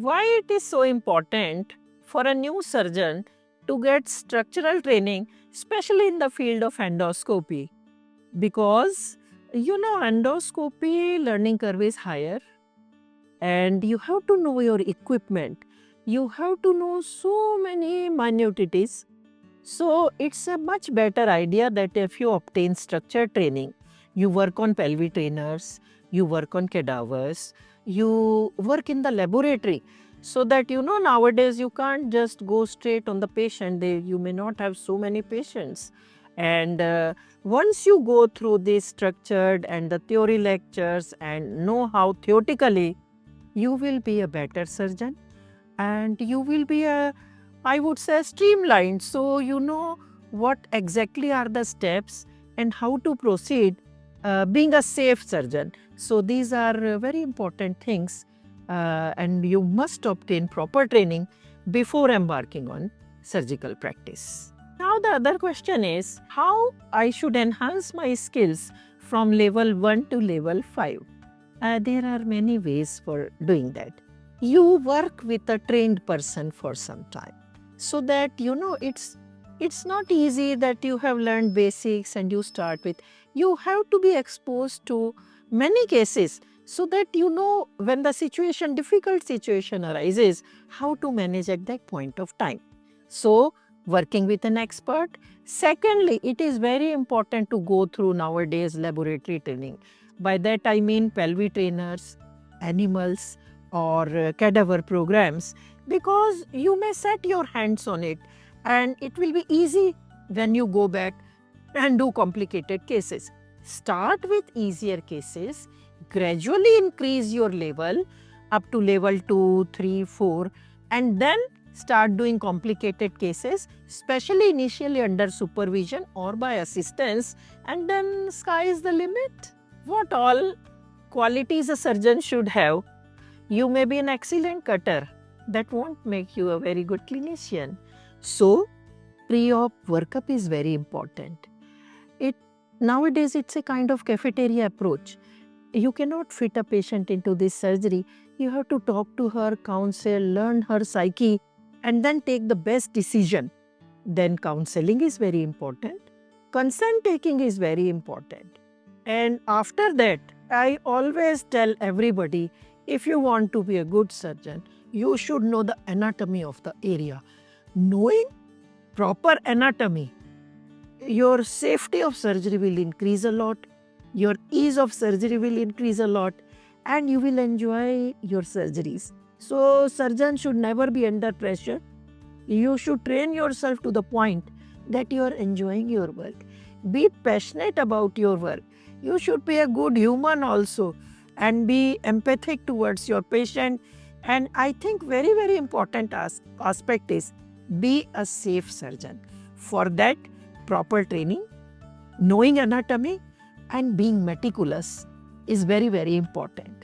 why it is so important for a new surgeon to get structural training, especially in the field of endoscopy? Because endoscopy learning curve is higher, and you have to know your equipment. You have to know so many minutities. So it's a much better idea that if you obtain structured training, you work on pelvic trainers, you work on cadavers, you work in the laboratory, so that nowadays you can't just go straight on the patient. You may not have so many patients. And once you go through this structured and the theory lectures and know how theoretically, you will be a better surgeon, and you will be I would say, streamlined. So you know what exactly are the steps and how to proceed being a safe surgeon. So these are very important things, and you must obtain proper training before embarking on surgical practice. Now the other question is how I should enhance my skills from level 1 to level 5. There are many ways for doing that. You work with a trained person for some time, so that it's not easy that you have learned basics and you start with. You have to be exposed to many cases, so that when the difficult situation arises, how to manage at that point of time. So working with an expert. Secondly, it is very important to go through nowadays laboratory training. By that I mean pelvic trainers, animals, or cadaver programs, because you may set your hands on it and it will be easy when you go back and do complicated cases. Start with easier cases, gradually increase your level up to level 2, 3, 4, and then start doing complicated cases, especially initially under supervision or by assistance, and then sky is the limit. What all qualities a surgeon should have? You may be an excellent cutter. That won't make you a very good clinician. So, pre-op workup is very important. Nowadays, it's a kind of cafeteria approach. You cannot fit a patient into this surgery. You have to talk to her, counsel, learn her psyche, and then take the best decision. Then counseling is very important. Consent taking is very important. And after that, I always tell everybody, if you want to be a good surgeon, you should know the anatomy of the area. Knowing proper anatomy, your safety of surgery will increase a lot, your ease of surgery will increase a lot, and you will enjoy your surgeries. So, surgeon should never be under pressure. You should train yourself to the point that you are enjoying your work. Be passionate about your work. You should be a good human also and be empathic towards your patient. And I think very, very important aspect is be a safe surgeon. For that, proper training, knowing anatomy, and being meticulous is very, very important.